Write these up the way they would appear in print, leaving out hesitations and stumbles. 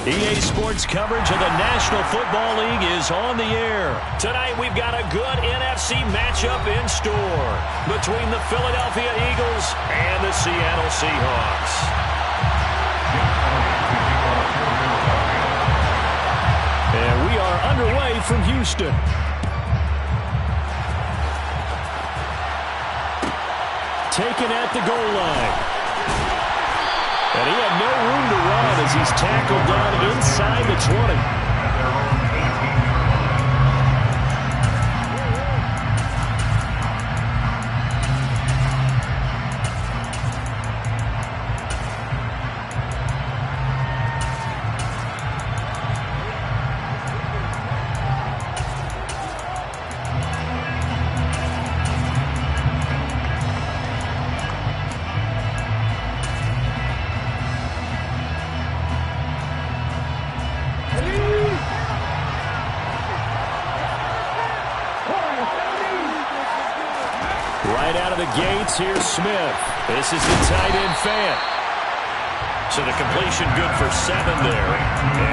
EA Sports coverage of the National Football League is on the air. Tonight we've got a good NFC matchup in store between the Philadelphia Eagles and the Seattle Seahawks. And we are underway from Houston. Taken at the goal line. And he had no room to run as he's tackled down inside the 20. Right out of the gates, here's Smith. This is the tight end fan. So the completion good for 7 there.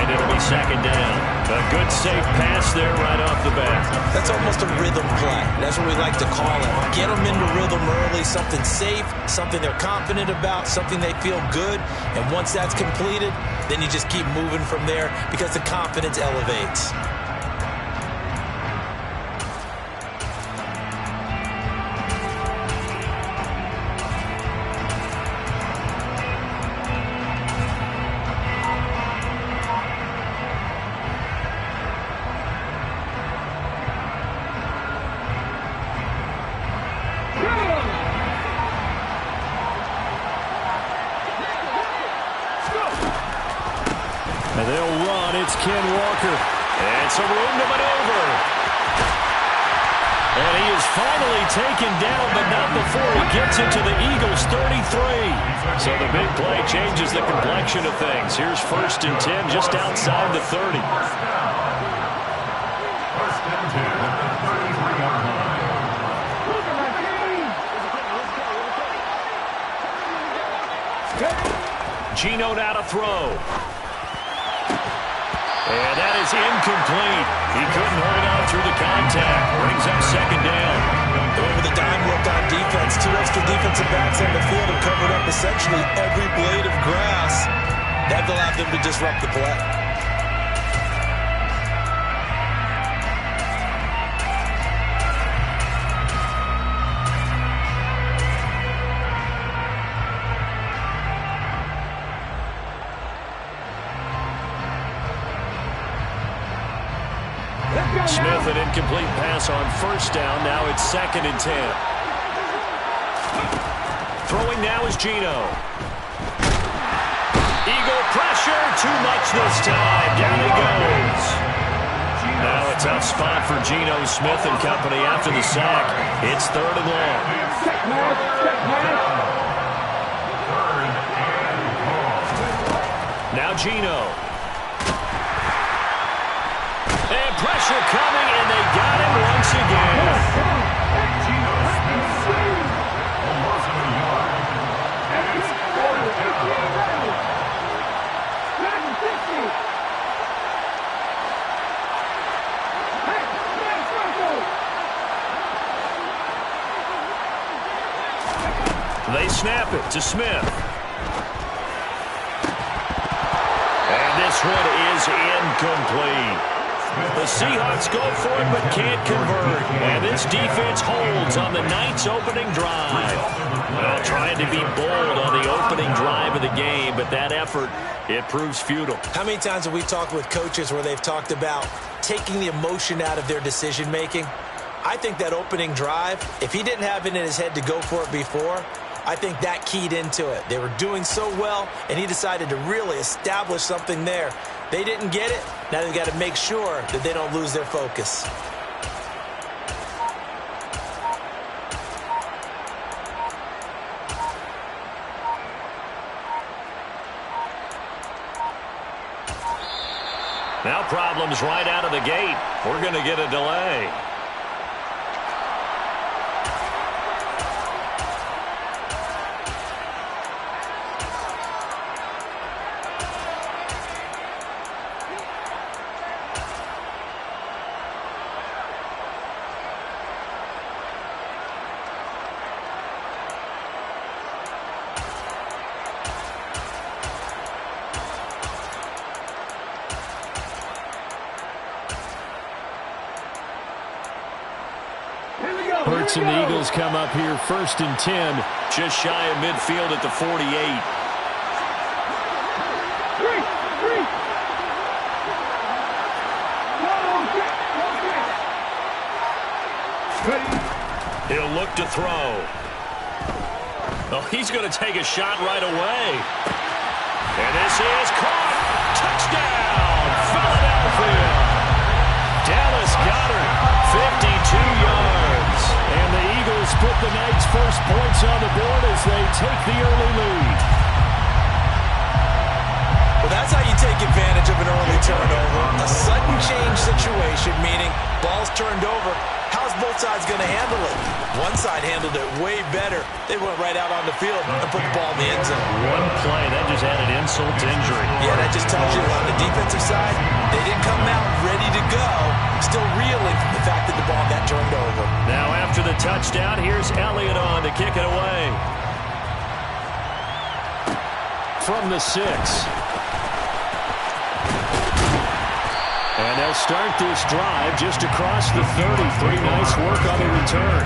And it'll be second down. A good safe pass there right off the bat. That's almost a rhythm play. That's what we like to call it. Get them into rhythm early, something safe, something they're confident about, something they feel good. And once that's completed, then you just keep moving from there because the confidence elevates. And they'll run. It's Ken Walker. And some room to maneuver. And he is finally taken down, but not before he gets it to the Eagles' 33. So the big play changes the complexion of things. Here's 1st and 10 just outside the 30. Geno now to throw. And that is incomplete. He couldn't hold on through the contact. Brings up second down. Over the dime look on defense. 2 extra defensive backs on the field and covered up essentially every blade of grass. That allowed them to disrupt the play. Smith, an incomplete pass on 1st down. Now it's 2nd and 10. Throwing now is Geno. Eagle pressure. Too much this time. Down he goes. Now a tough spot for Geno Smith and company after the sack. It's 3rd and long. Now Geno. And pressure coming, and they got him once again. They snap it to Smith. And this one is incomplete. The Seahawks go for it but can't convert. And this defense holds on the Knights' opening drive. Well, trying to be bold on the opening drive of the game, but that effort, it proves futile. How many times have we talked with coaches where they've talked about taking the emotion out of their decision-making? I think that opening drive, if he didn't have it in his head to go for it before, I think that keyed into it. They were doing so well, and he decided to really establish something there. They didn't get it. Now they've got to make sure that they don't lose their focus. Now problems right out of the gate. We're going to get a delay. Hurts and the Eagles come up here 1st and 10. Just shy of midfield at the 48. He'll look to throw. Oh, he's going to take a shot right away. And this is caught. Touchdown, Philadelphia. Dallas Goedert, 52 yards. And the Eagles put the Knights' first points on the board as they take the early lead. Well, that's how you take advantage of an early turnover. A sudden change situation, meaning ball's turned over. How's both sides going to handle it? One side handled it way better. They went right out on the field and put the ball in the end zone. One play, that just added insult to injury. Yeah, that just tells you on the defensive side, they didn't come out ready to go, still reeling from the fact that the ball got turned over. Now after the touchdown, here's Elliott on to kick it away. From the 6. And they'll start this drive just across the 30. Pretty nice work on the return.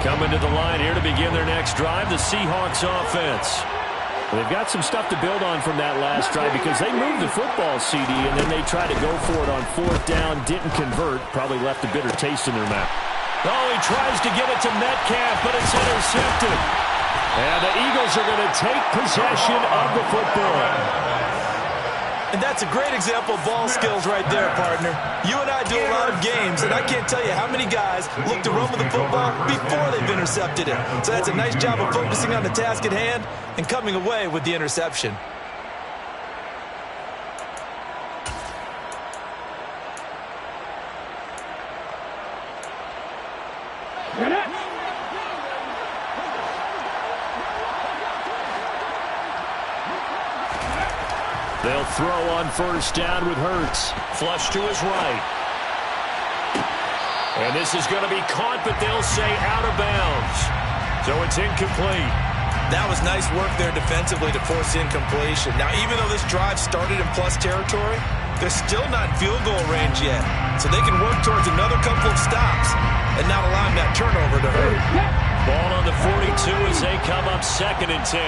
Coming to the line here to begin their next drive, the Seahawks offense. They've got some stuff to build on from that last drive because they moved the football, CD, and then they tried to go for it on 4th down, didn't convert, probably left a bitter taste in their mouth. Oh, he tries to get it to Metcalf, but it's intercepted. And the Eagles are going to take possession of the football. And that's a great example of ball skills right there, partner. You and I do a lot of games, and I can't tell you how many guys look to run with the football before they've intercepted it. So that's a nice job of focusing on the task at hand and coming away with the interception. They'll throw on 1st down with Hurts. Flush to his right. And this is going to be caught, but they'll say out of bounds. So it's incomplete. That was nice work there defensively to force incompletion. Now, even though this drive started in plus territory, they're still not in field goal range yet. So they can work towards another couple of stops and not allowing that turnover to hurt. Ball on the 42 as they come up 2nd and 10.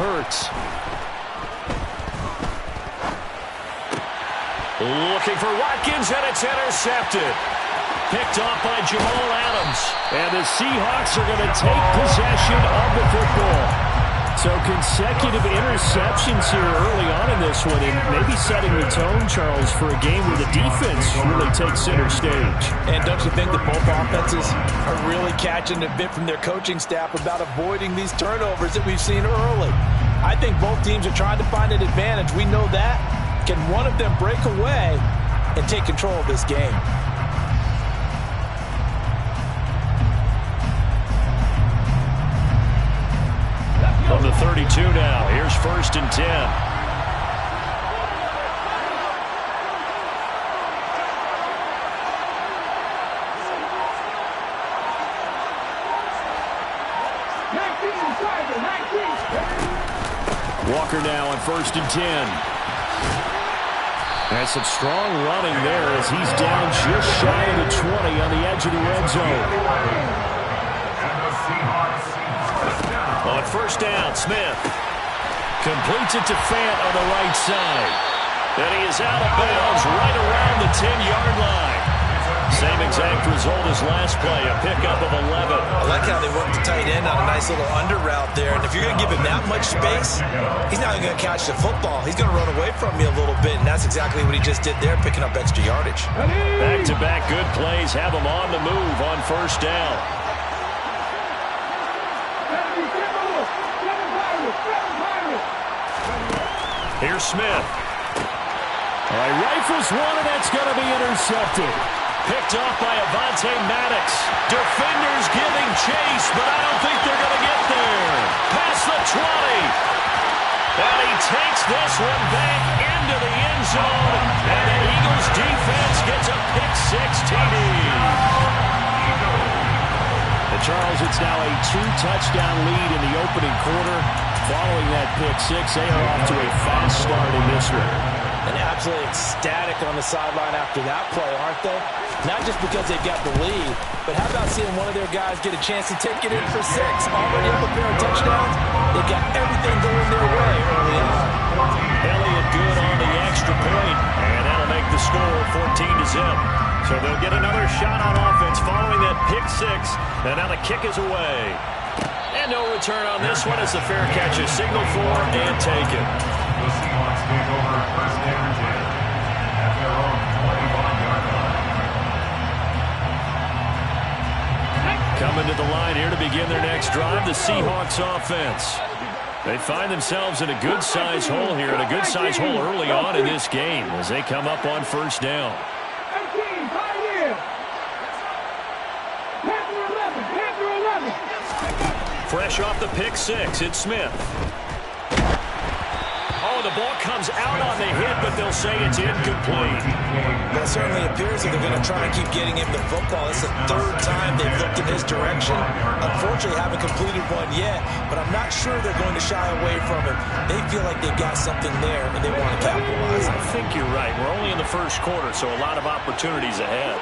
Hurts. Looking for Watkins, and it's intercepted. Picked off by Jamal Adams. And the Seahawks are going to take possession of the football. So consecutive interceptions here early on in this one, and maybe setting the tone, Charles, for a game where the defense really takes center stage. And don't you think that both offenses are really catching a bit from their coaching staff about avoiding these turnovers that we've seen early? I think both teams are trying to find an advantage. We know that. Can one of them break away and take control of this game? From the 32 now, here's 1st and 10. Walker now on 1st and 10. Has some strong running there as he's down just shy of the 20 on the edge of the red zone. On 1st down, Smith completes it to Fant on the right side. And he is out of bounds right around the 10-yard line. Same exact result as last play, a pickup of 11. I like how they worked the tight end on a nice little under route there. And if you're going to give him that much space, he's not going to catch the football. He's going to run away from you a little bit, and that's exactly what he just did there, picking up extra yardage. Back-to-back good plays have him on the move on 1st down. Here's Smith. All right, rifles one, and that's going to be intercepted. Picked off by Avonte Maddox. Defenders giving chase, but I don't think they're going to get there. Past the 20. And he takes this one back into the end zone. And the Eagles defense gets a pick-six TD. Charles, it's now a 2-touchdown lead in the opening quarter. Following that pick-six, they are off to a fast start in this one. And absolutely ecstatic on the sideline after that play, aren't they? Not just because they got the lead, but how about seeing one of their guys get a chance to take it in for 6? Already up a pair of touchdowns. They got everything going their way early on. Elliott good on the extra point, and that'll make the score 14-0. So they'll get another shot on offense following that pick-six, and now the kick is away. And no return on this one as the fair catch is signaled for and taken. The Seahawks take over first down at their own 21-yard line. Coming to the line here to begin their next drive, the Seahawks offense. They find themselves in a good-sized hole here, and a good-sized hole early on in this game as they come up on first down. Fresh off the pick-six, it's Smith. Oh, the ball comes out on the hit, but they'll say it's incomplete. Well, it certainly appears that they're going to try and keep getting him the football. It's the third time they've looked in his direction. Unfortunately, haven't completed one yet, but I'm not sure they're going to shy away from him. They feel like they've got something there, and they want to capitalize. I think you're right. We're only in the first quarter, so a lot of opportunities ahead.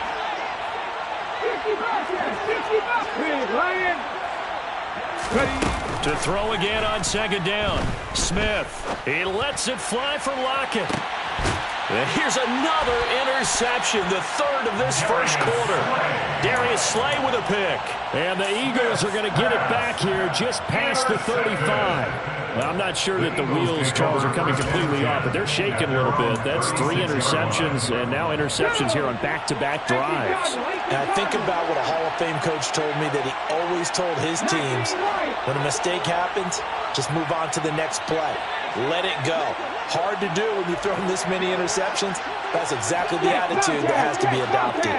To throw again on second down. Smith. He lets it fly for Lockett. And here's another interception, the third of this first quarter. Darius Slay with a pick. And the Eagles are going to get it back here just past the 35. Well, I'm not sure that the wheels, Charles, are coming completely off, but they're shaking a little bit. That's 3 interceptions, and now interceptions here on back-to-back drives. And I think about what a Hall of Fame coach told me, that he always told his teams, when a mistake happens, just move on to the next play. Let it go. Hard to do when you throw this many interceptions. That's exactly the attitude that has to be adopted.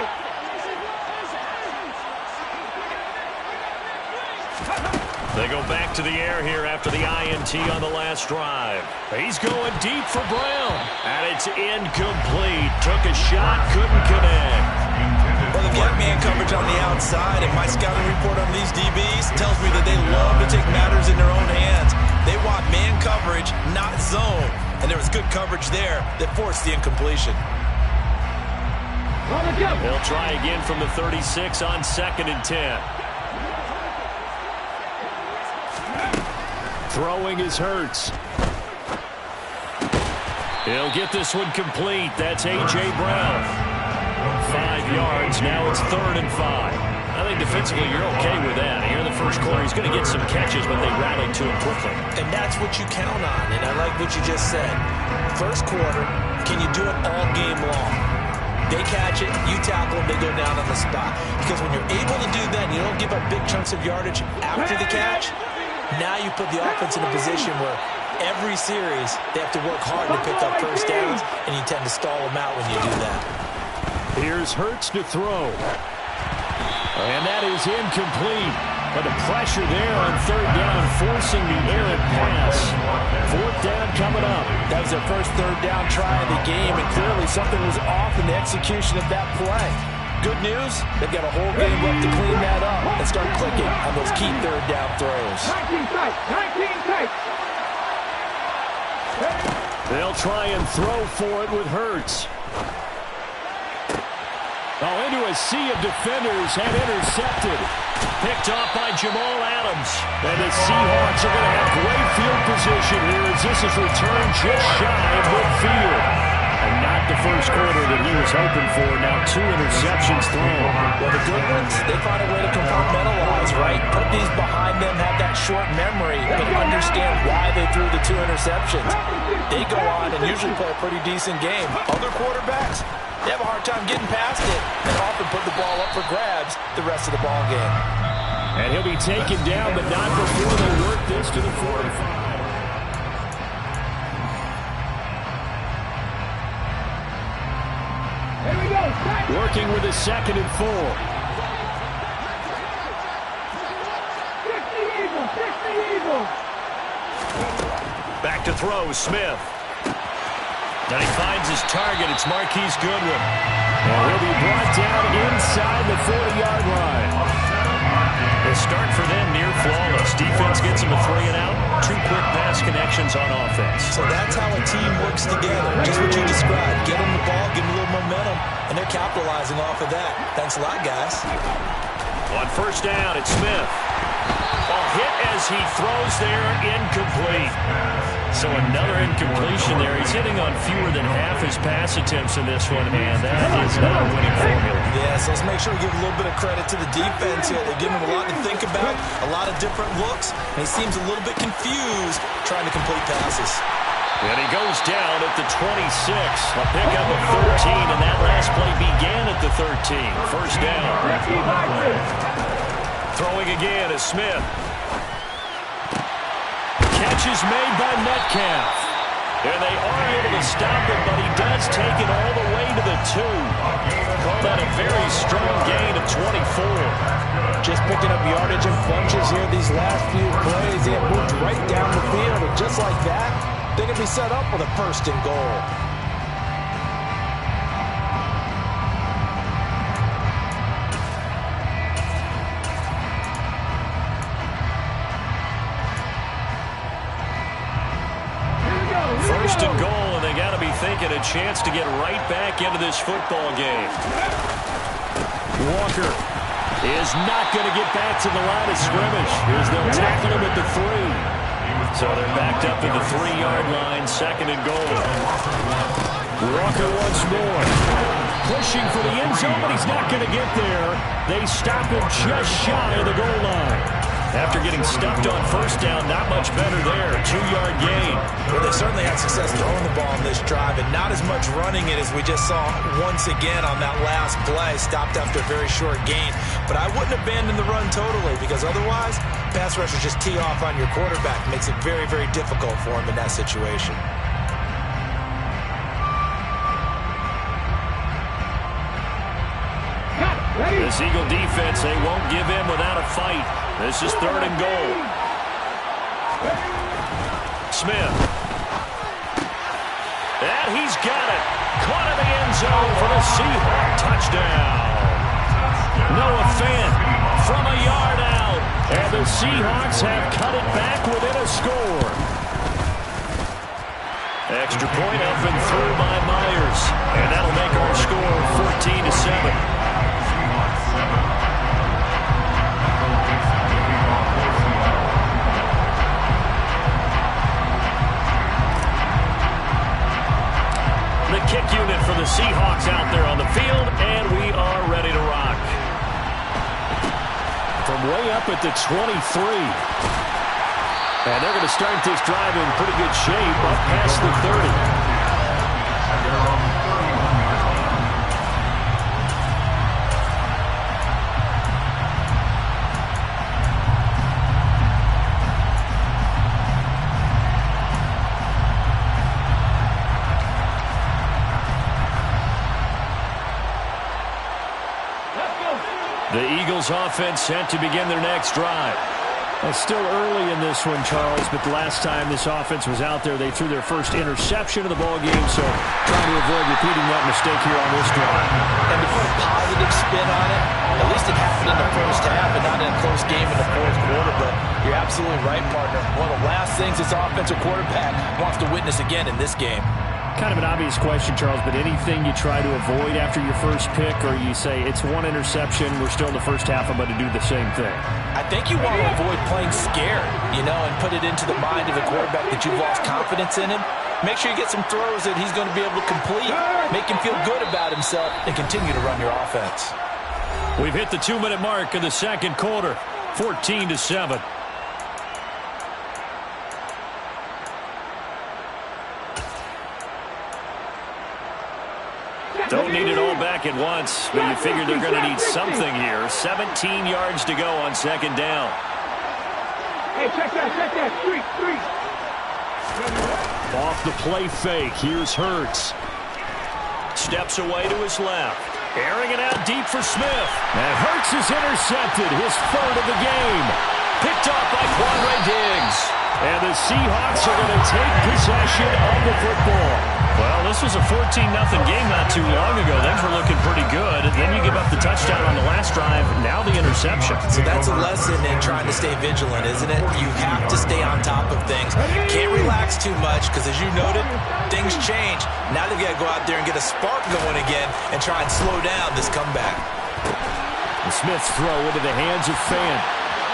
They go back to the air here after the INT on the last drive. He's going deep for Brown. And it's incomplete. Took a shot, couldn't connect. Well, they get man coverage on the outside, and my scouting report on these DBs tells me that they love to take matters in their own hands. They want man coverage, not zone. And there was good coverage there that forced the incompletion. They'll try again from the 36 on 2nd and 10. Throwing is Hurts. He'll get this one complete. That's A.J. Brown. 5 yards. Now it's 3rd and 5. I think defensively you're okay with that. Here in the first quarter, he's going to get some catches, but they rallied to him quickly. And that's what you count on, and I like what you just said. First quarter, can you do it all game long? They catch it, you tackle them, they go down on the spot. Because when you're able to do that and you don't give up big chunks of yardage after the catch, now you put the offense in a position where every series they have to work hard to pick up first downs, and you tend to stall them out when you do that. Here's Hurts to throw. And that is incomplete. But the pressure there on 3rd down, forcing the errant pass. 4th down coming up. That was their first 3rd down try of the game, and clearly something was off in the execution of that play. Good news, they've got a whole game left to clean that up and start clicking on those key 3rd down throws. 19 tight. They'll try and throw for it with Hurts. Oh, into a sea of defenders and intercepted. Picked off by Jamal Adams. And the Seahawks are going to have great field position here as this is returned just shy of midfield. And not the first quarter that he was hoping for. Now 2 interceptions thrown. Well, the good ones, they find a way to compartmentalize, right? Put these behind them, have that short memory, but understand why they threw the 2 interceptions. They go on and usually play a pretty decent game. Other quarterbacks, they have a hard time getting past it and often put the ball up for grabs the rest of the ball game. And he'll be taken down, but not before they work this to the 45. Working with a 2nd and 4. Back to to throw, Smith. And he finds his target. It's Marquise Goodwin. And he'll be brought down inside the 40-yard line. The start for them near flawless. Defense gets them a 3 and out. 2 quick pass connections on offense. So that's how a team works together. Just what you described. Get them the ball, give them a little momentum, and they're capitalizing off of that. Thanks a lot, guys. On first down, it's Smith. A hit as he throws there, incomplete. So another incompletion there. He's hitting on fewer than half his pass attempts in this one, and that is not a winning formula. Yeah, so let's make sure we give a little bit of credit to the defense here. They're giving him a lot to think about, a lot of different looks, and he seems a little bit confused trying to complete passes. And he goes down at the 26. A pickup of 13, and that last play began at the 13. First down. Throwing again is Smith. Catch is made by Metcalf. And they are able to stop him, but he does take it all the way to the 2. Call that a very strong gain of 24. Just picking up yardage in bunches here these last few plays. He moved right down the field, and just like that, they're going to be set up with a first and goal. First and goal, and they got to be thinking a chance to get right back into this football game. Walker is not going to get back to the line of scrimmage as they'll tackle him at the 3. So they're backed up at the 3-yard line, second and goal. Walker once more. Pushing for the end zone, but he's not going to get there. They stop him just shy of the goal line. After getting stuffed on first down, not much better there. 2-yard gain. Well, they certainly had success throwing the ball on this drive, and not as much running it as we just saw once again on that last play. Stopped after a very short gain. But I wouldn't abandon the run totally, because otherwise, pass rushers just tee off on your quarterback. Makes it very, very difficult for him in that situation. This Eagle defense, they won't give in without a fight. This is third and goal. Smith. And he's got it. Caught in the end zone for the Seahawk touchdown. Noah Fant from a yard out. And the Seahawks have cut it back within a score. Extra point up and through by Myers. And that'll make our score 14-7. The kick unit for the Seahawks out there on the field, and we are ready to rock. From way up at the 23. And they're going to start this drive in pretty good shape up past the 30. The Eagles offense set to begin their next drive. It's still early in this one, Charles, but the last time this offense was out there, they threw their first interception of the ball game, so trying to avoid repeating that mistake here on this drive. And to put a positive spin on it, at least it happened in the first half and not in a close game in the fourth quarter, but you're absolutely right, partner. One of the last things this offensive quarterback wants to witness again in this game. Kind of an obvious question, Charles, but anything you try to avoid after your first pick, or you say it's one interception, we're still in the first half, I'm going to do the same thing? I think you want to avoid playing scared, and put it into the mind of the quarterback that you've lost confidence in him. Make sure you get some throws that he's going to be able to complete, make him feel good about himself, and continue to run your offense. We've hit the 2-minute mark of the second quarter, 14-7. Don't need it all back at once, but you figure they're going to need something here. 17 yards to go on second down. Hey, check that. Three. Off the play fake, here's Hurts. Steps away to his left. Airing it out deep for Smith. And Hurts is intercepted, his third of the game. Picked off by Quandre Diggs. And the Seahawks are going to take possession of the football. Well, this was a 14-0 game not too long ago. Things were looking pretty good. And then you give up the touchdown on the last drive. Now the interception. So that's a lesson in trying to stay vigilant, isn't it? You have to stay on top of things. Can't relax too much because, as you noted, things change. Now they've got to go out there and get a spark going again and try and slow down this comeback. And Smith's throw into the hands of Fant.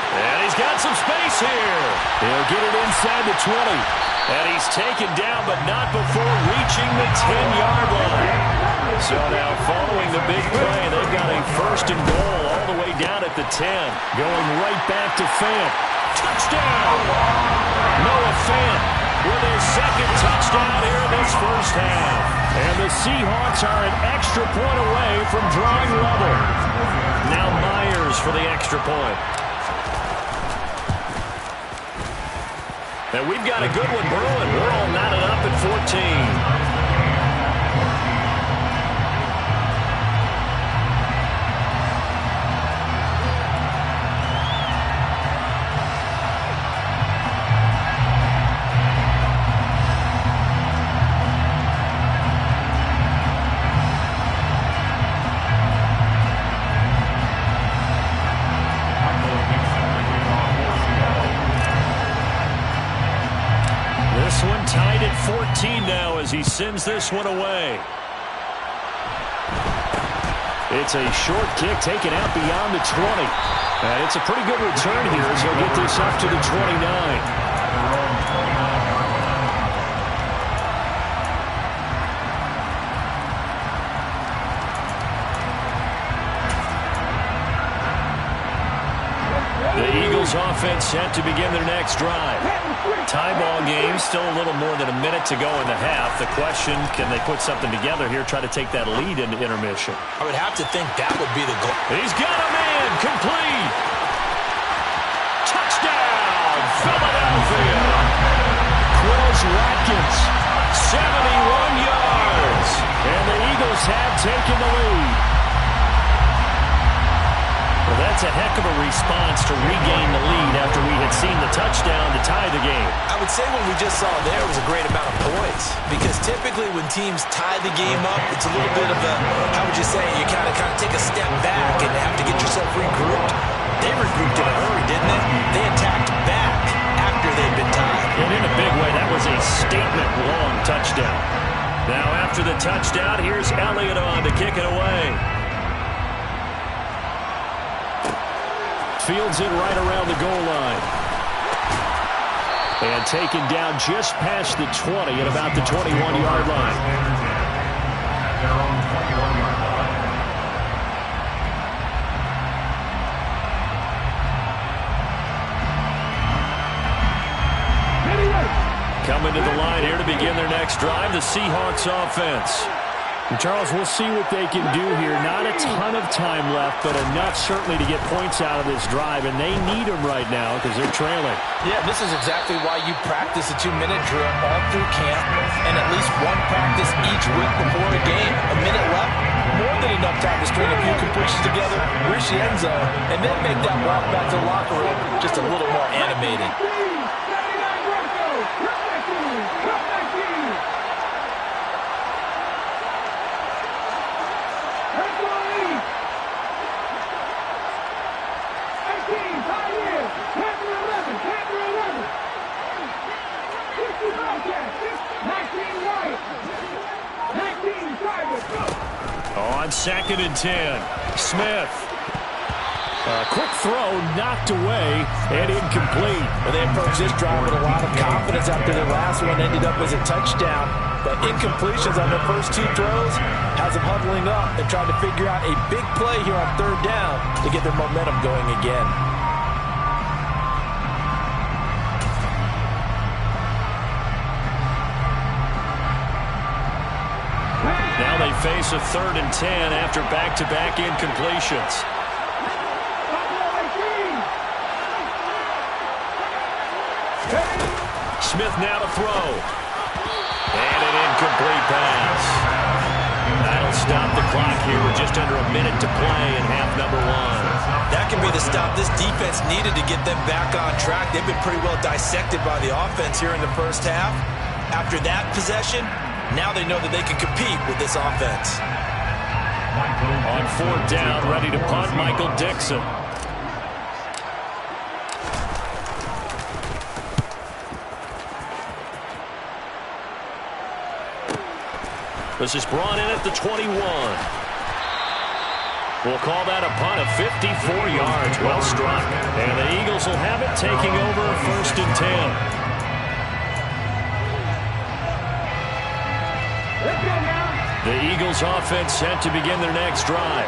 And he's got some space here. He'll get it inside the 20. And he's taken down, but not before reaching the 10-yard line. So now following the big play, they've got a first and goal all the way down at the 10. Going right back to Fant. Touchdown! Noah Fant with his second touchdown here in this first half. And the Seahawks are an extra point away from drawing level. Now Myers for the extra point. And we've got a good one brewing. We're all knotted up at 14. This one tied at 14 now as he sends this one away. It's a short kick taken out beyond the 20. And it's a pretty good return here as he'll get this up to the 29. The Eagles offense set to begin their next drive. Tie ball game, still a little more than a minute to go in the half. The question, can they put something together here, try to take that lead into intermission? I would have to think that would be the goal. He's got a man, complete. Touchdown, Philadelphia. Quills Watkins, 71 yards. And the Eagles have taken the lead. Well, that's a heck of a response to regain the lead after we had seen the touchdown to tie the game. I would say what we just saw there was a great amount of points, because typically when teams tie the game up, it's a little bit of a, how would you say, you kind of take a step back and have to get yourself regrouped. They regrouped in a hurry, didn't they? They attacked back after they'd been tied. And in a big way, that was a statement-long touchdown. Now after the touchdown, here's Elliott on to kick it away. Fields it right around the goal line. And taken down just past the 20 at about the 21-yard line. Coming to the line here to begin their next drive, the Seahawks offense. And Charles, we'll see what they can do here. Not a ton of time left, but enough certainly to get points out of this drive, and they need them right now because they're trailing. Yeah, this is exactly why you practice a 2-minute drill all through camp and at least one practice each week before a game. A minute left, more than enough time to string a few completions together, reach the end zone, and then make that walk back to the locker room just a little more animated. On 2nd and 10, Smith. A quick throw knocked away and incomplete. Well, they approached this drive with a lot of confidence after their last one ended up as a touchdown. But incompletions on their first two throws has them huddling up and trying to figure out a big play here on 3rd down to get their momentum going again. Now they face a 3rd and 10 after back-to-back incompletions. Smith now to throw. And an incomplete pass. That'll stop the clock here with just under a minute to play in half number one. That can be the stop this defense needed to get them back on track. They've been pretty well dissected by the offense here in the first half. After that possession, now they know that they can compete with this offense. On fourth down, ready to punt, Michael Dixon. This is brought in at the 21. We'll call that a punt of 54 yards. Well struck. And the Eagles will have it, taking over 1st and 10. The Eagles offense set to begin their next drive.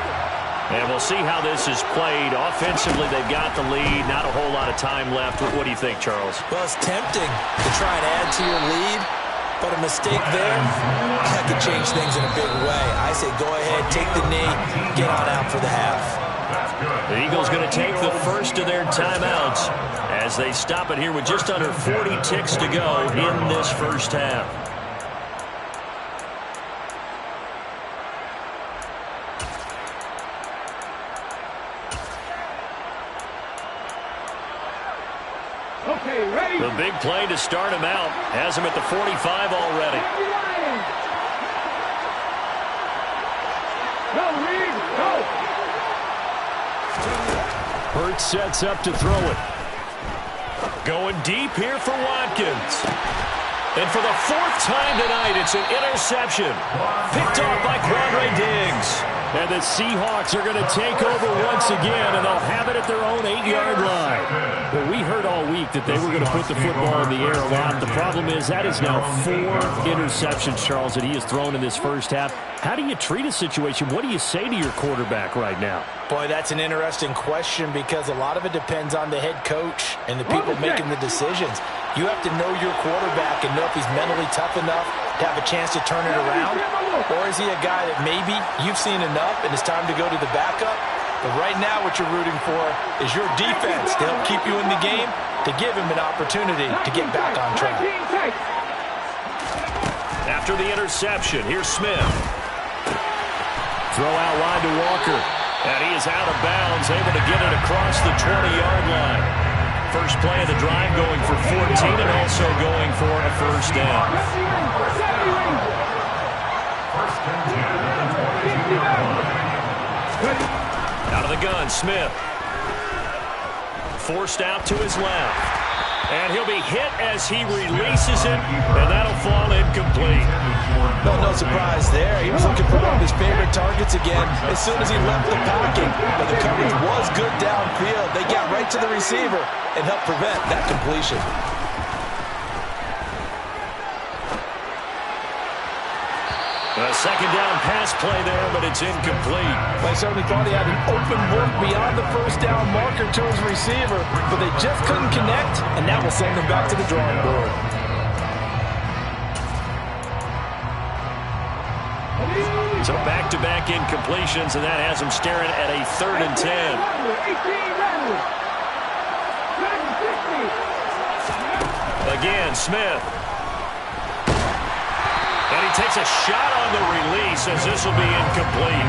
And we'll see how this is played. Offensively, they've got the lead. Not a whole lot of time left. What do you think, Charles? Well, it's tempting to try and add to your lead. But a mistake there, that could change things in a big way. I say go ahead, take the knee, get on out for the half. The Eagles going to take the first of their timeouts as they stop it here with just under 40 ticks to go in this first half. Okay, ready. The big play to start him out has him at the 45 already. Go, Reed, go. Curt sets up to throw it. Going deep here for Watkins. And for the 4th time tonight, it's an interception. Picked off by Quandre Diggs. And the Seahawks are going to take over once again, and they'll have it at their own 8-yard line. Well, we heard all week that they were going to put the football in the air a lot. The problem is that is now 4 interceptions, Charles, that he has thrown in this first half. How do you treat a situation? What do you say to your quarterback right now? Boy, that's an interesting question because a lot of it depends on the head coach and the people making the decisions. You have to know your quarterback and know if he's mentally tough enough to have a chance to turn it around. Or is he a guy that maybe you've seen enough and it's time to go to the backup? But right now what you're rooting for is your defense to help keep you in the game, to give him an opportunity to get back on track. After the interception, here's Smith. Throw out wide to Walker. And he is out of bounds, able to get it across the 20-yard line. First play of the drive going for 14 and also going for a first down. Out of the gun, Smith. Forced out to his left. And he'll be hit as he releases it, and that'll fall incomplete. No surprise there. He was looking for one of his favorite targets again as soon as he left the pocket. But the coverage was good downfield. They got right to the receiver and helped prevent that completion. A second down pass play there, but it's incomplete. I certainly thought he had an open look beyond the first down marker to his receiver, but they just couldn't connect, and that will send them back to the drawing board. So back-to-back incompletions, and that has them staring at a 3rd and 10. Again, Smith. And he takes a shot on the release as this will be incomplete.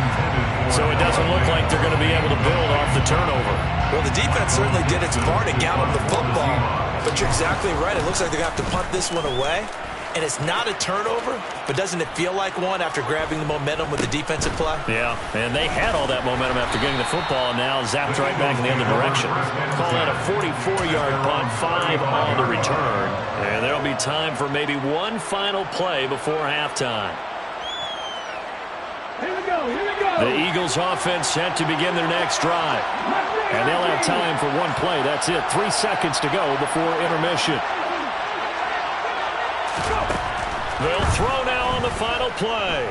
So it doesn't look like they're going to be able to build off the turnover. Well, the defense certainly did its part to gallop the football. But you're exactly right. It looks like they're going to have to punt this one away. And it's not a turnover, but doesn't it feel like one after grabbing the momentum with the defensive play? Yeah, and they had all that momentum after getting the football, and now zapped right back in the other direction. Call that a 44-yard punt, 5 on the return. And there'll be time for maybe one final play before halftime. Here we go, here we go. The Eagles offense set to begin their next drive. And they'll have time for one play. That's it. 3 seconds to go before intermission. They'll throw now on the final play.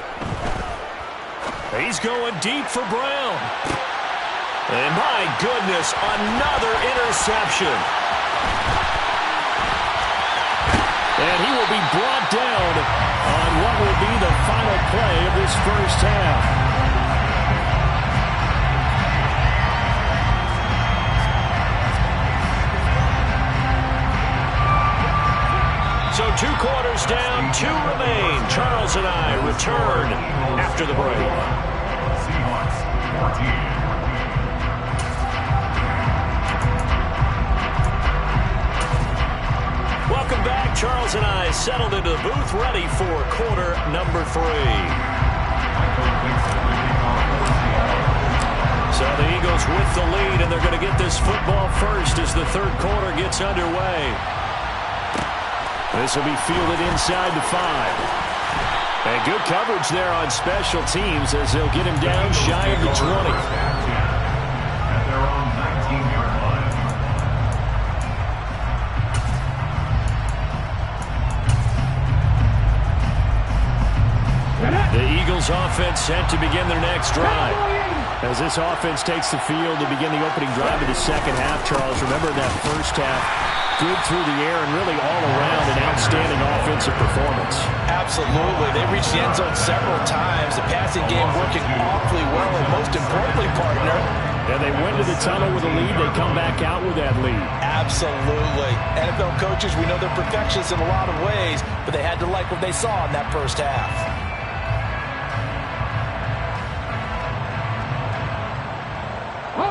He's going deep for Brown. And my goodness, another interception. And he will be brought down on what will be the final play of this first half. So 2 quarters down, 2 remain. Charles and I return after the break. settled into the booth, ready for quarter number 3. So the Eagles with the lead, and they're going to get this football first as the third quarter gets underway. This will be fielded inside the 5. And good coverage there on special teams as they'll get him down shy of the 20. At their own 19-yard line. The Eagles offense set to begin their next drive. As this offense takes the field to begin the opening drive of the second half, Charles, remember that first half, good through the air and really all around an outstanding offensive performance. Absolutely. They reached the end zone several times. The passing game working awfully well, and most importantly, partner. And they went to the tunnel with a lead. They come back out with that lead. Absolutely. NFL coaches, we know they're perfectionists in a lot of ways, but they had to like what they saw in that first half.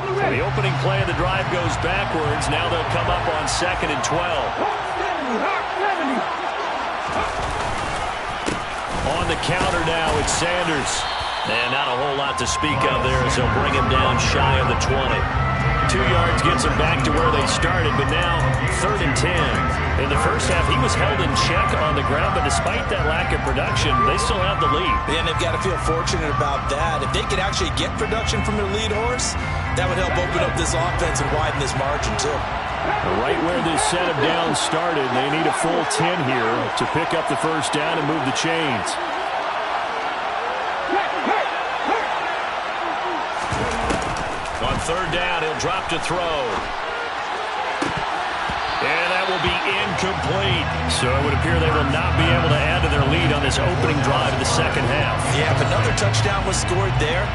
So the opening play of the drive goes backwards. Now they'll come up on 2nd and 12. On the counter now, it's Sanders. And not a whole lot to speak of there as they'll bring him down shy of the 20. 2 yards gets him back to where they started, but now 3rd and 10. In the first half, he was held in check on the ground, but despite that lack of production, they still have the lead. And they've got to feel fortunate about that. If they could actually get production from their lead horse, that would help open up this offense and widen this margin, too. Right where this set of downs started, they need a full 10 here to pick up the first down and move the chains. On 3rd down, he'll drop to throw. And that will be incomplete. So it would appear they will not be able to add to their lead on this opening drive of the second half. Yeah, if another touchdown was scored there,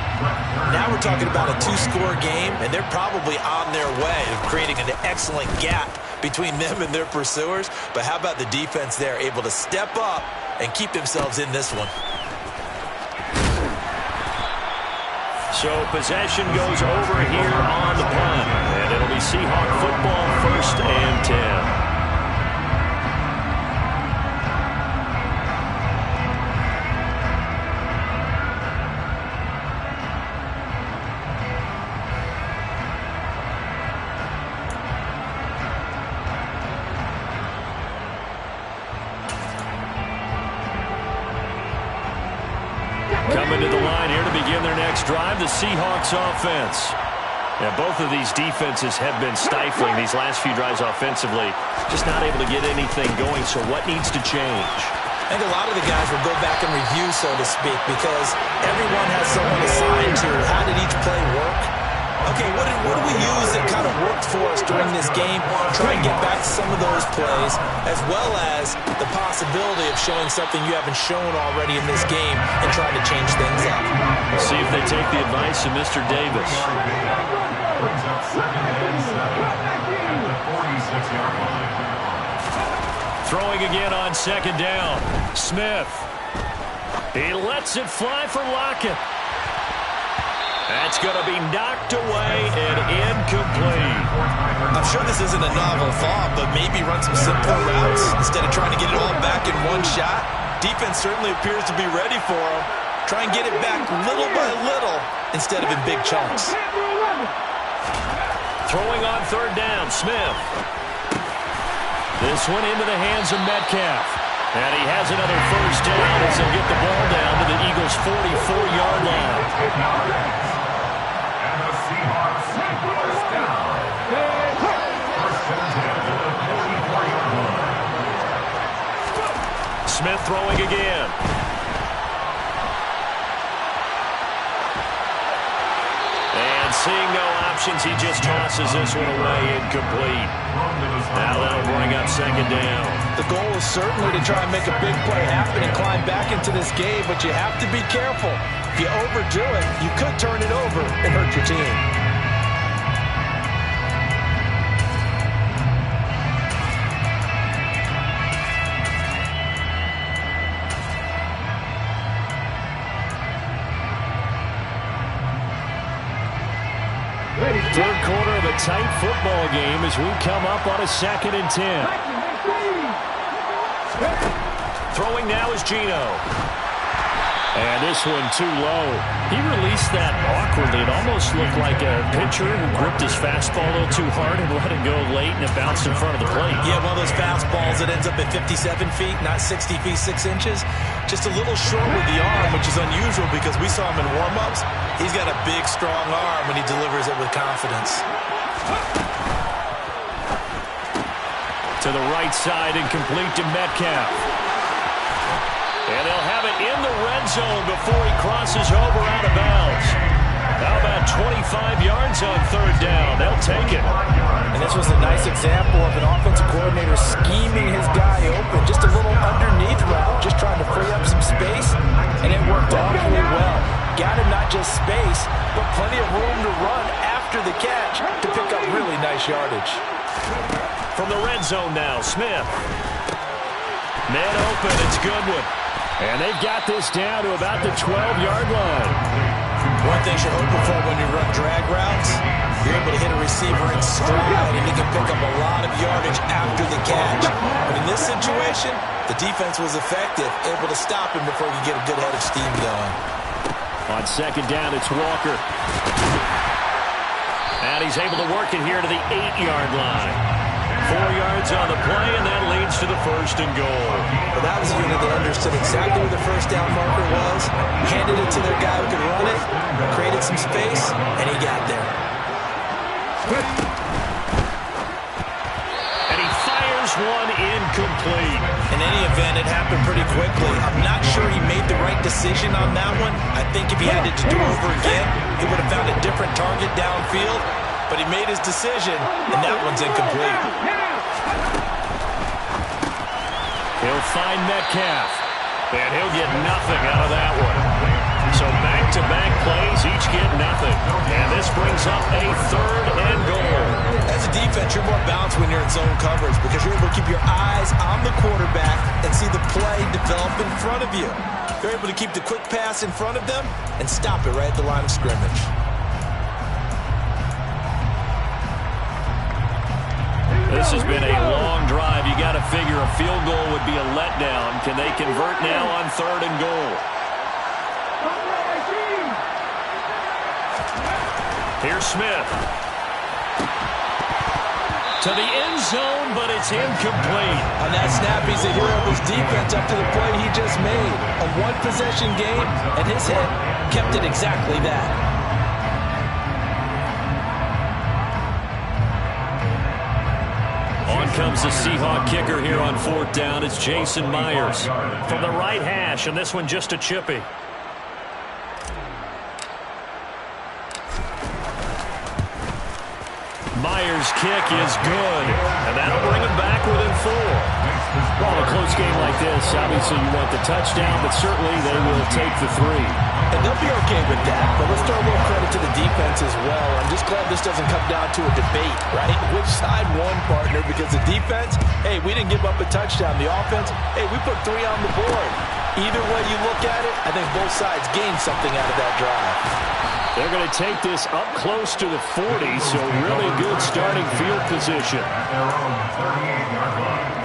now we're talking about a 2-score game, and they're probably on their way of creating an excellent gap between them and their pursuers. But how about the defense there, able to step up and keep themselves in this one? So possession goes over here on the punt. And it'll be Seahawk football, 1st and 10. Coming to the line here to begin their next drive, the Seahawks offense. Yeah, both of these defenses have been stifling these last few drives offensively. Just not able to get anything going, so what needs to change? I think a lot of the guys will go back and review, so to speak, because everyone has someone assigned to how did each play work. Okay, what do we use that kind of worked for us during this game? Try and get back to some of those plays, as well as the possibility of showing something you haven't shown already in this game and trying to change things up. We'll see if they take the advice of Mr. Davis. Brings up 2nd and 7 at the 46-yard line. Throwing again on 2nd down. Smith. He lets it fly for Lockett. That's going to be knocked away and incomplete. I'm sure this isn't a novel thought, but maybe run some simpler routes instead of trying to get it all back in one shot. Defense certainly appears to be ready for him. Try and get it back little by little instead of in big chunks. Throwing on 3rd down, Smith. This one into the hands of Metcalf. And he has another first down as he'll get the ball down to the Eagles' 44-yard line. And the Seahawks first down. First and 10 at the 44-yard line. Smith throwing again. And seeing no options, he just tosses this one away, incomplete. Now that'll bring up 2nd down. The goal is certainly to try and make a big play happen and climb back into this game, but you have to be careful. If you overdo it, you could turn it over and hurt your team. Third quarter of a tight football game as we come up on a 2nd and 10. Throwing now is Geno. And this one too low. He released that awkwardly. It almost looked like a pitcher who gripped his fastball a little too hard and let it go late, and it bounced in front of the plate. Yeah, one of those fastballs that ends up at 57 feet, not 60 feet, 6 inches. Just a little short with the arm, which is unusual because we saw him in warm-ups. He's got a big, strong arm when he delivers it with confidence. To the right side and complete to Metcalf. And they'll have it in the red zone before he crosses over out of bounds. How about 25 yards on third down? They'll take it. And this was a nice example of an offensive coordinator scheming his guy open. Just a little underneath route, just trying to free up some space, and it worked awfully well. Got him not just space, but plenty of room to run after the catch to pick up really nice yardage. From the red zone now, Smith. Man open, it's Goodwin. And they've got this down to about the 12-yard line. One thing you're hoping for when you run drag routes, you're able to hit a receiver in stride, and he can pick up a lot of yardage after the catch. But in this situation, the defense was effective, able to stop him before he could get a good head of steam going. On second down, it's Walker. And he's able to work it here to the 8-yard line. 4 yards on the play, and that leads to the first and goal. Well, that was a unit that understood exactly where the first down marker was, handed it to their guy who could run it, created some space, and he got there. And he fires one incomplete. In any event, it happened pretty quickly. I'm not sure he made the right decision on that one. I think if he had it to do over again, he would have found a different target downfield. But he made his decision, and that one's incomplete. He'll find Metcalf, and he'll get nothing out of that one. So back-to-back plays, each get nothing. And this brings up a third and goal. As a defense, you're more balanced when you're in zone coverage because you're able to keep your eyes on the quarterback and see the play develop in front of you. You're able to keep the quick pass in front of them and stop it right at the line of scrimmage. This has been a long drive. You got to figure a field goal would be a letdown. Can they convert now on third and goal? Here's Smith. To the end zone, but it's incomplete. On that snap, he's a hero of his defense up to the play he just made. A one-possession game, and his hit kept it exactly that. On comes the Seahawk kicker here on fourth down. It's Jason Myers from the right hash, and this one just a chippy. Myers' kick is good, and that'll bring him back within 4. Well, a close game like this, obviously you want the touchdown, but certainly they will take the 3. And they'll be okay with that, but let's throw a little credit to the defense as well. I'm just glad this doesn't come down to a debate, right? Which side won, partner? Because the defense, hey, we didn't give up a touchdown. The offense, hey, we put 3 on the board. Either way you look at it, I think both sides gained something out of that drive. They're going to take this up close to the 40, so really good starting field position. Their own 38-yard line.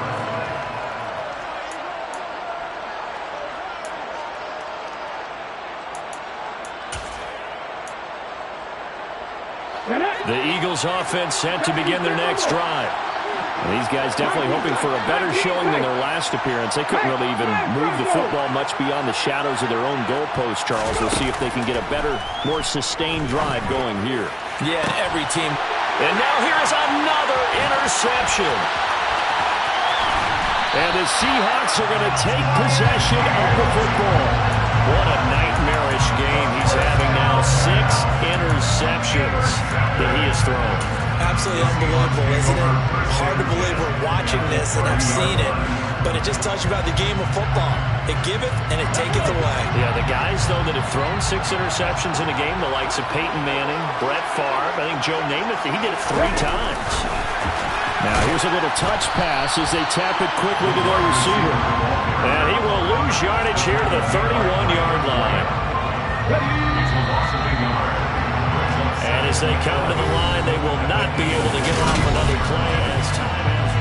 The Eagles offense set to begin their next drive. And these guys definitely hoping for a better showing than their last appearance. They couldn't really even move the football much beyond the shadows of their own goalpost, Charles. We'll see if they can get a better, more sustained drive going here. Yeah, every team. And now here's another interception. And the Seahawks are going to take possession of the football. What a nightmarish game he's having now. 6 interceptions that he has thrown. Absolutely unbelievable, isn't it? Hard to believe we're watching this and have seen it, but it just tells you about the game of football. It giveth and it taketh away. Yeah, the guys, though, that have thrown 6 interceptions in a game, the likes of Peyton Manning, Brett Favre, I think Joe Namath, he did it 3 times. Now here's a little touch pass as they tap it quickly to their receiver. And he will lose yardage here to the 31-yard line. And as they come to the line, they will not be able to get off another play as time has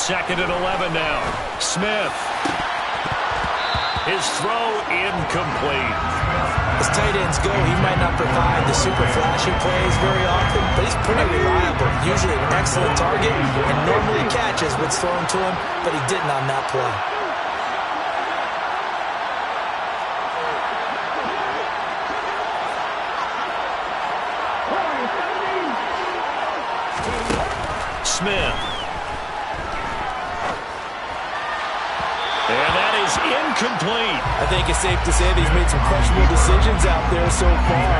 2nd and 11 now. Smith. His throw incomplete. As tight ends go, he might not provide the super flashy plays very often, but he's pretty reliable. Usually an excellent target and normally catches what's thrown to him, but he didn't on that play. Smith. And that is incomplete. I think it's safe to say that he's made some questionable decisions out there so far.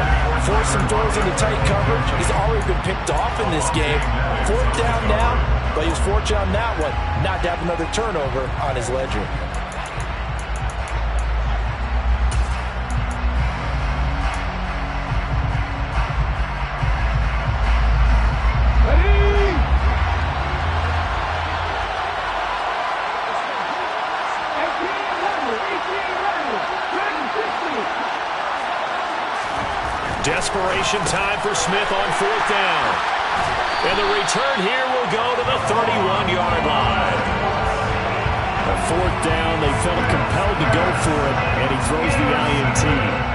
Forced some throws into tight coverage. He's already been picked off in this game. 4th down now, but he was fortunate on that one, not to have another turnover on his ledger. Desperation time for Smith on 4th down. And the return here will go to the 31-yard line. On 4th down, they felt compelled to go for it, and he throws the INT.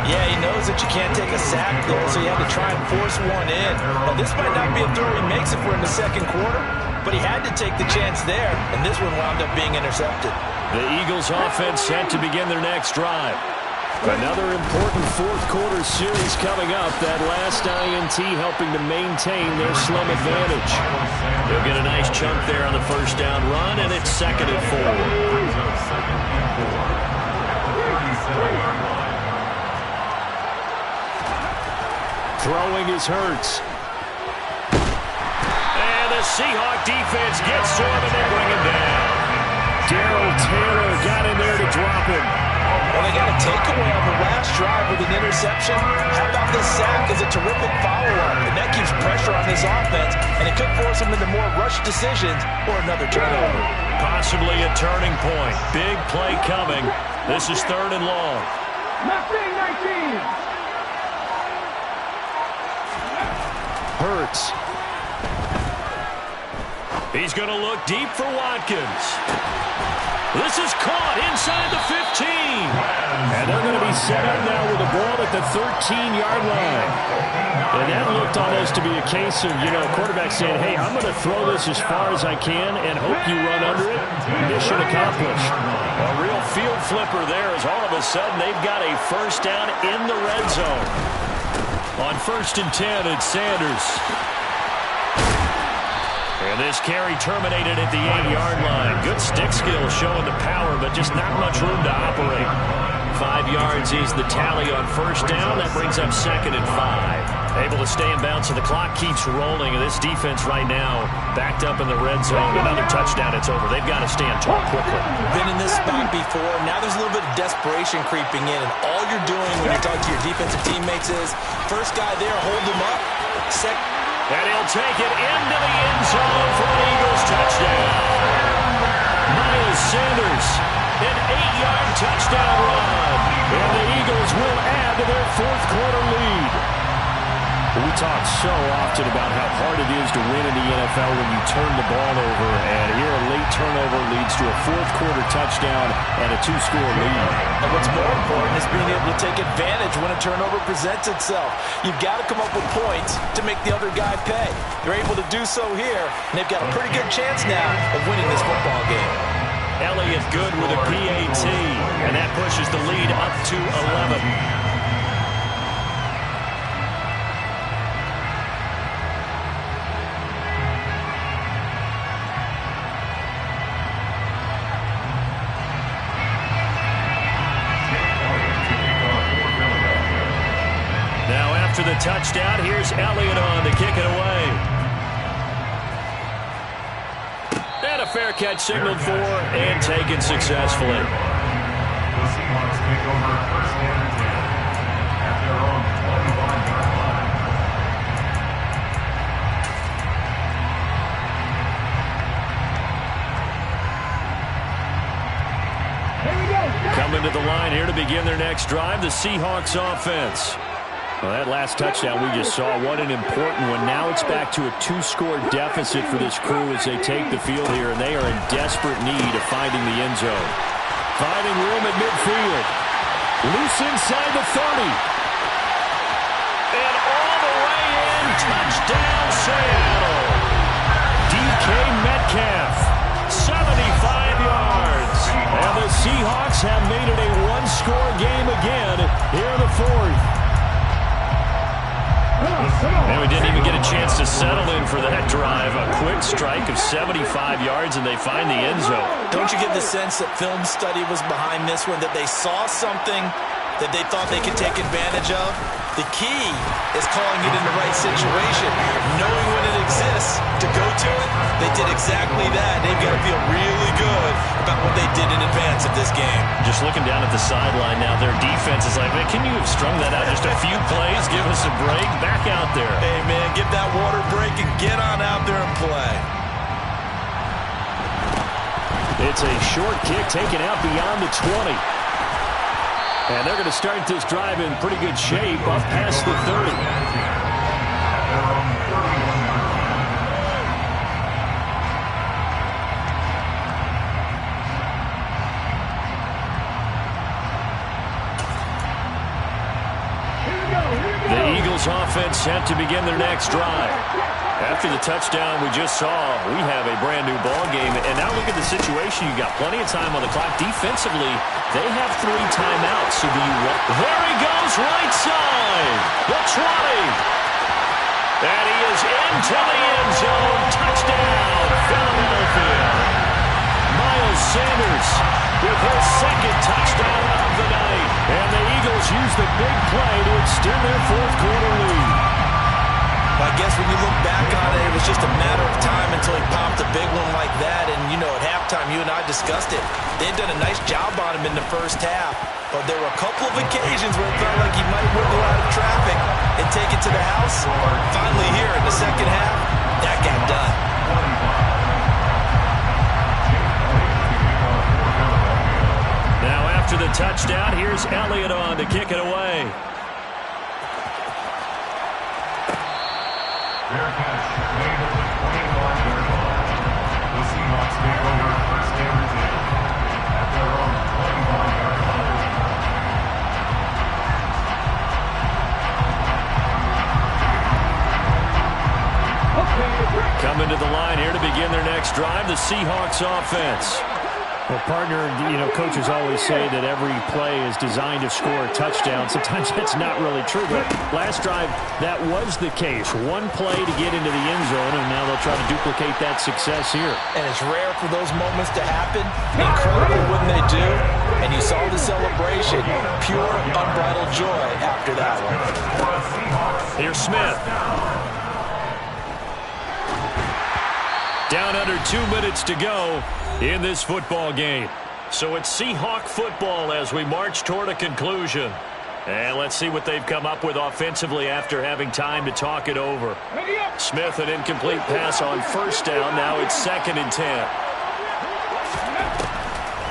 Yeah, he knows that you can't take a sack there, so he had to try and force one in. Now, this might not be a throw he makes if we're in the 2nd quarter, but he had to take the chance there, and this one wound up being intercepted. The Eagles offense set to begin their next drive. Another important 4th quarter series coming up. That last INT helping to maintain their slim advantage. They'll get a nice chunk there on the 1st down run, and it's 2nd and 4. Throwing is Hurts. And the Seahawk defense gets to him, and they bring him down. Darrell Taylor got in there to drop him. Well, they got a takeaway on the last drive with an interception. How about this sack as a terrific follow-up? And that keeps pressure on this offense, and it could force them into more rushed decisions or another turnover. Possibly a turning point. Big play coming. This is 3rd and long. 19. Hurts. He's going to look deep for Watkins. This is caught inside the 15. And they're going to be set up now with the ball at the 13-yard line. And that looked almost to be a case of, quarterback saying, hey, I'm going to throw this as far as I can and hope you run under it. Mission accomplished. A real field flipper there as all of a sudden they've got a 1st down in the red zone. On 1st and 10, it's Sanders. And this carry terminated at the 8-yard line. Good stick skill showing the power, but just not much room to operate. 5 yards is the tally on 1st down. That brings up 2nd and 5. Able to stay in bounds, so the clock keeps rolling. And this defense right now backed up in the red zone. Another touchdown, it's over. They've got to stand tall quickly. Been in this spot before. Now there's a little bit of desperation creeping in. And all you're doing when you're talking to your defensive teammates is, first guy there, hold him up. And he'll take it into the end zone for an Eagles touchdown. Miles Sanders, an 8-yard touchdown run. And the Eagles will add to their 4th quarter lead. We talk so often about how hard it is to win in the NFL when you turn the ball over. And here a late turnover leads to a 4th quarter touchdown and a 2-score lead. And what's more important is being able to take advantage when a turnover presents itself. You've got to come up with points to make the other guy pay. They're able to do so here, and they've got a pretty good chance now of winning this football game. Elliott good with a PAT, and that pushes the lead up to 11. After the touchdown, here's Elliott on to kick it away. And a fair catch signaled for and taken successfully. The Seahawks take over 1st and 10 at their own 21-yard line. Coming to the line here to begin their next drive, the Seahawks offense. Well, that last touchdown we just saw, what an important one. Now it's back to a 2-score deficit for this crew as they take the field here, and they are in desperate need of finding the end zone. Finding room at midfield. Loose inside the 30. And all the way in. Touchdown, Seattle. DK Metcalf, 75 yards. And the Seahawks have made it a one-score game again here in the fourth. And we didn't even get a chance to settle in for that drive. A quick strike of 75 yards, and they find the end zone. Don't you get the sense that film study was behind this one, that they saw something that they thought they could take advantage of? The key is calling it in the right situation, knowing when it exists to go to it. They did exactly that. They've got to feel really good about what they did in advance of this game. Just looking down at the sideline now, their defense is like, man, can you have strung that out just a few plays? Give us a break. Back out there. Hey, man, give that water break and get on out there and play. It's a short kick taken out beyond the 20. And they're going to start this drive in pretty good shape off past the 30. The Eagles offense set to begin their next drive. After the touchdown we just saw, we have a brand new ball game. And now look at the situation. You got plenty of time on the clock. Defensively, they have 3 timeouts. So do you want? There he goes, right side. The 20. And he is into the end zone. Touchdown, Philadelphia. Miles Sanders with his second touchdown of the night. And the Eagles use the big play to extend their fourth-quarter lead. I guess when you look back on it, it was just a matter of time until he popped a big one like that. And, you know, at halftime, you and I discussed it. They had done a nice job on him in the first half. But there were a couple of occasions where it felt like he might wiggle out of traffic and take it to the house. Finally here in the second half, that got done. Now after the touchdown, here's Elliott on to kick it away. Fair catch made at the 21-yard line. The Seahawks take over first down and 10 at their own 21-yard line. Coming to the line here to begin their next drive, the Seahawks offense. Well, partner, you know, coaches always say that every play is designed to score a touchdown. Sometimes that's not really true, but last drive, that was the case. One play to get into the end zone, and now they'll try to duplicate that success here. And it's rare for those moments to happen. Incredible when they do. And you saw the celebration. Pure, unbridled joy after that one. Here's Smith. Down under 2 minutes to go in this football game. So it's Seahawk football as we march toward a conclusion. And let's see what they've come up with offensively after having time to talk it over. Smith, an incomplete pass on first down. Now it's 2nd and 10.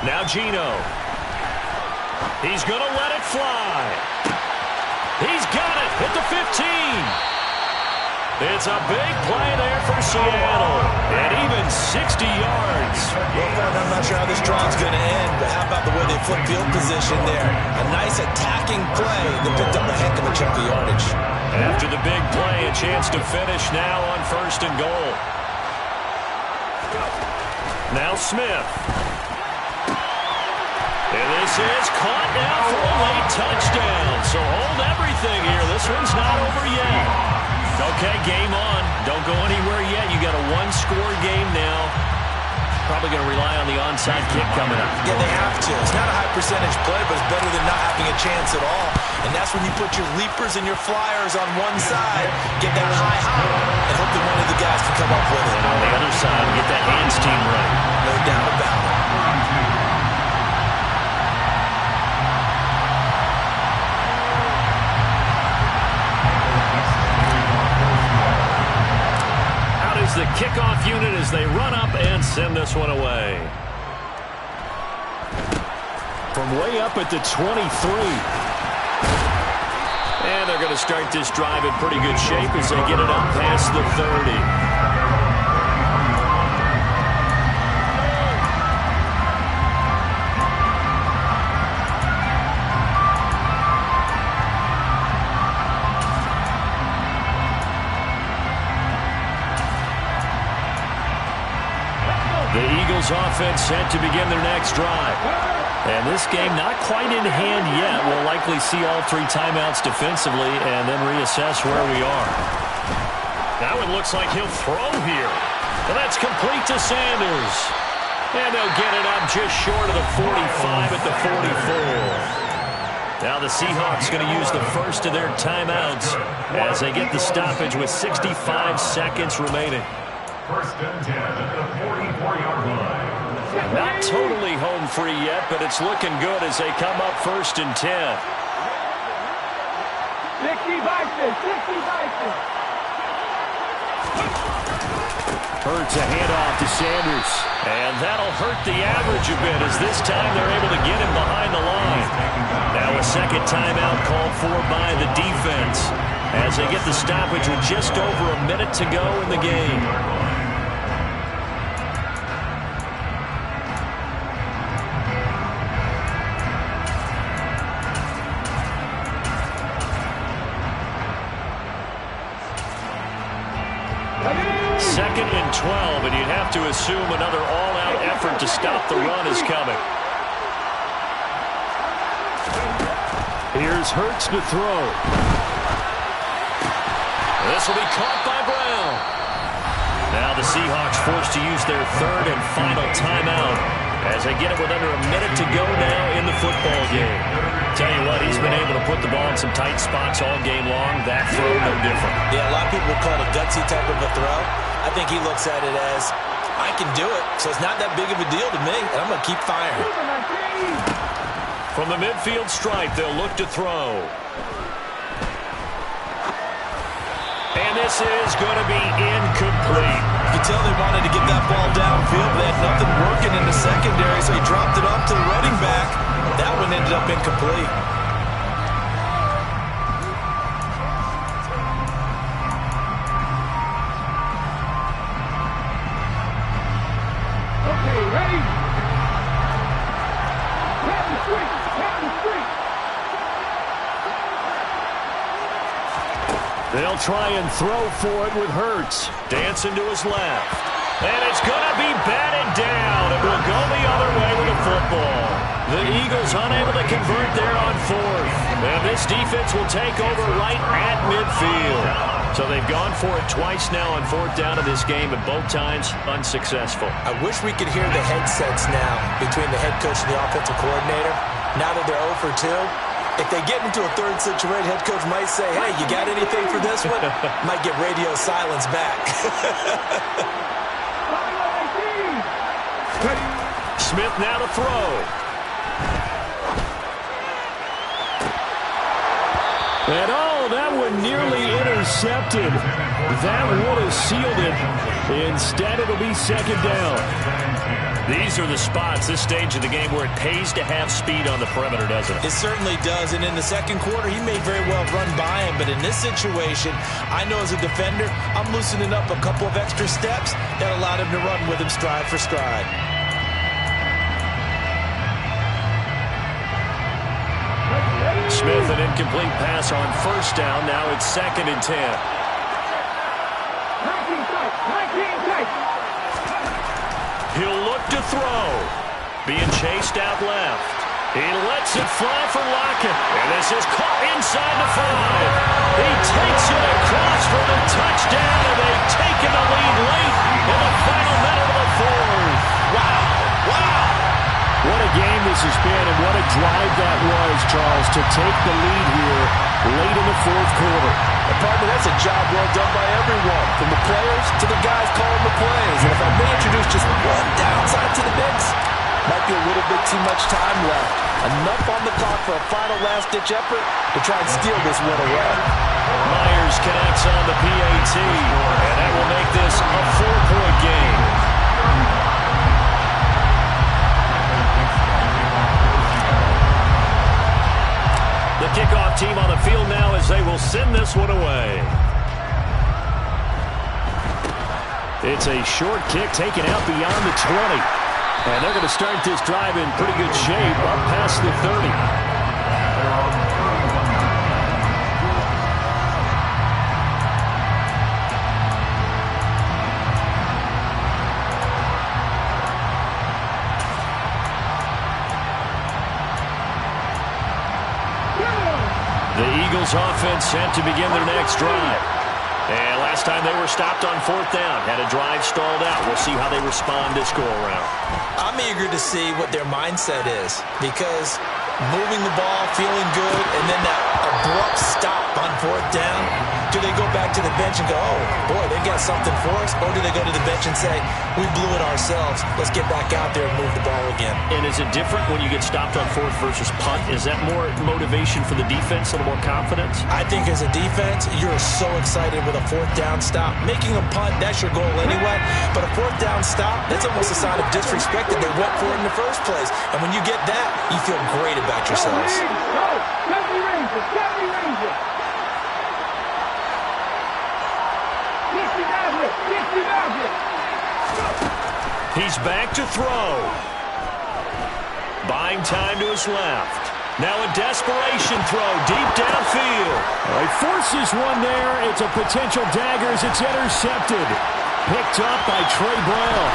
Now Geno. He's going to let it fly. He's got it at the 15. It's a big play there for Seattle. And even 60 yards. Well, I'm not sure how this drive's going to end, but how about the way they flip field position there? A nice attacking play that picked up a heck of a chunk of yardage. After the big play, a chance to finish now on 1st and goal. Now Smith. And this is caught now for a late touchdown. So hold everything here. This one's not over yet. Okay, game on. Don't go anywhere yet. You got a one-score game now. Probably going to rely on the onside kick coming up. Yeah, they have to. It's not a high percentage play, but it's better than not having a chance at all. And that's when you put your leapers and your flyers on one side, get that high, and hope that one of the guys can come up with it. And on the other side, get that hands team right. No doubt about it. The kickoff unit as they run up and send this one away. From way up at the 23. And they're going to start this drive in pretty good shape as they get it up past the 30. The Eagles offense set to begin their next drive. And this game not quite in hand yet. We'll likely see all 3 timeouts defensively and then reassess where we are. Now it looks like he'll throw here. And that's complete to Sanders. And they'll get it up just short of the 45 at the 44. Now the Seahawks going to use the first of their timeouts as they get the stoppage with 65 seconds remaining. First and 10 at the 44-yard line. Not totally home free yet, but it's looking good as they come up first and 10. 60 Vikings, 60 Vikings. Curt's a handoff to Sanders. And that'll hurt the average a bit as this time they're able to get him behind the line. Now a second timeout called for by the defense as they get the stoppage with just over a minute to go in the game. Second and 12, and you'd have to assume another all-out effort to stop the run is coming. Here's Hurts to throw. This will be caught by Brown. Now the Seahawks forced to use their third and final timeout as they get it with under a minute to go now in the football game. Tell you what, he's been able to put the ball in some tight spots all game long. That throw, no different. Yeah, a lot of people call it a gutsy type of a throw. I think he looks at it as, I can do it, so it's not that big of a deal to me, and I'm going to keep firing. From the midfield stripe, they'll look to throw. And this is going to be incomplete. You can tell they wanted to get that ball downfield, but they had nothing working in the secondary, so he dropped it off to the running back. That one ended up incomplete. Okay, ready? Tap the street, tap the street. They'll try and throw for it with Hurts. Dancing to his left. And it's going to be batted down. It will go the other way with the football. The Eagles unable to convert there on fourth. And this defense will take over right at midfield. So they've gone for it twice now on fourth down in this game, and both times unsuccessful. I wish we could hear the headsets now between the head coach and the offensive coordinator. Now that they're 0 for 2, if they get into a third situation, head coach might say, hey, you got anything for this one? Might get radio silence back. Smith now to throw. And that one nearly intercepted. That would have sealed it. Instead, it'll be second down. These are the spots, this stage of the game, where it pays to have speed on the perimeter, doesn't it? It certainly does, and in the second quarter, he may very well run by him, but in this situation, I know as a defender, I'm loosening up a couple of extra steps that allowed him to run with him stride for stride. Smith, an incomplete pass on first down. Now it's second and 10. 19 tight. He'll look to throw. Being chased out left. He lets it fly for Lockett. And this is caught inside the 5. He takes it across for the touchdown, and they've taken the lead late in the final minute of the fourth. Wow. Wow. What a game this has been, and what a drive that was, Charles, to take the lead here late in the fourth quarter. And partner, that's a job well done by everyone, from the players to the guys calling the plays. And if I may introduce just one downside to the mix, might be a little bit too much time left. Enough on the clock for a final last-ditch effort to try and steal this one away. Myers connects on the PAT, and that will make this a 4-point game. The kickoff team on the field now as they will send this one away. It's a short kick taken out beyond the 20. And they're going to start this drive in pretty good shape up past the 30. The Eagles offense set to begin their next drive. And last time they were stopped on 4th down, had a drive stalled out. We'll see how they respond this go-around. I'm eager to see what their mindset is, because moving the ball, feeling good, and then that abrupt stop on 4th down, do they go back to the bench and go, oh, boy, they got something for us? Or do they go to the bench and say, we blew it ourselves, let's get back out there and move the ball again? And is it different when you get stopped on 4th versus punt? Is that more motivation for the defense, a little more confidence? I think as a defense, you're so excited with a 4th down stop. Making a punt, that's your goal anyway. But a 4th down stop, that's almost a sign of disrespect that they went for it in the first place. And when you get that, you feel great about yourselves. He's back to throw. Buying time to his left. Now a desperation throw deep downfield. He forces one there. It's a potential dagger as it's intercepted. Picked up by Trey Brown.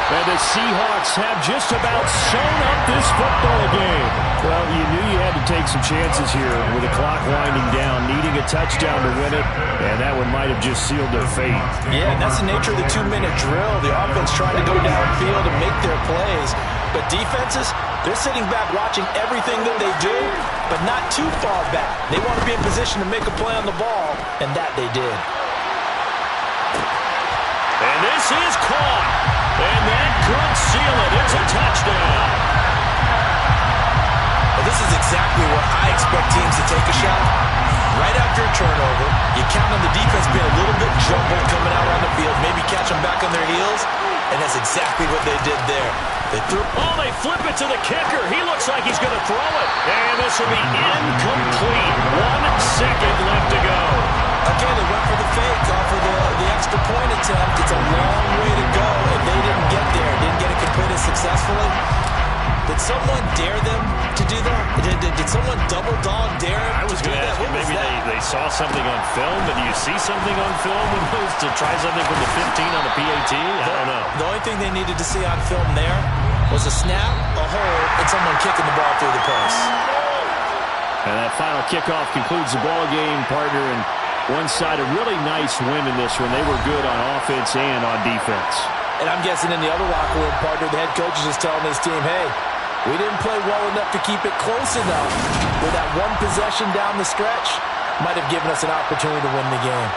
And the Seahawks have just about sewn up this football game. Well, you knew you had to take some chances here with the clock winding down, needing a touchdown to win it, and that one might have just sealed their fate. Yeah, and that's the nature of the 2-minute drill. The offense trying to go downfield and make their plays. But defenses, they're sitting back watching everything that they do, but not too far back. They want to be in position to make a play on the ball, and that they did. And this is caught. And that could seal it. It's a touchdown. Well, this is exactly what I expect teams to take a shot. Right after a turnover, you count on the defense being a little bit jumbled coming out on the field, maybe catch them back on their heels, and that's exactly what they did there. They threw. Oh, they flip it to the kicker. He looks like he's going to throw it. And this will be incomplete. 1 second left to go. Again, they went for the fake off of the extra point attempt. It's a long way to go, and they didn't get there. Didn't get it completed successfully. Did someone dare them to do that? Did someone double dog dare them? I was going to ask you, maybe they saw something on film, but do you see something on film when it goes to try something from the 15 on the PAT? I don't know. The only thing they needed to see on film there was a snap, a hold, and someone kicking the ball through the post. And that final kickoff concludes the ball game, partner, and one side a really nice win in this one. They were good on offense and on defense. And I'm guessing in the other locker room, partner, the head coach is just telling his team, hey, we didn't play well enough to keep it close enough. With that one possession down the stretch, might have given us an opportunity to win the game.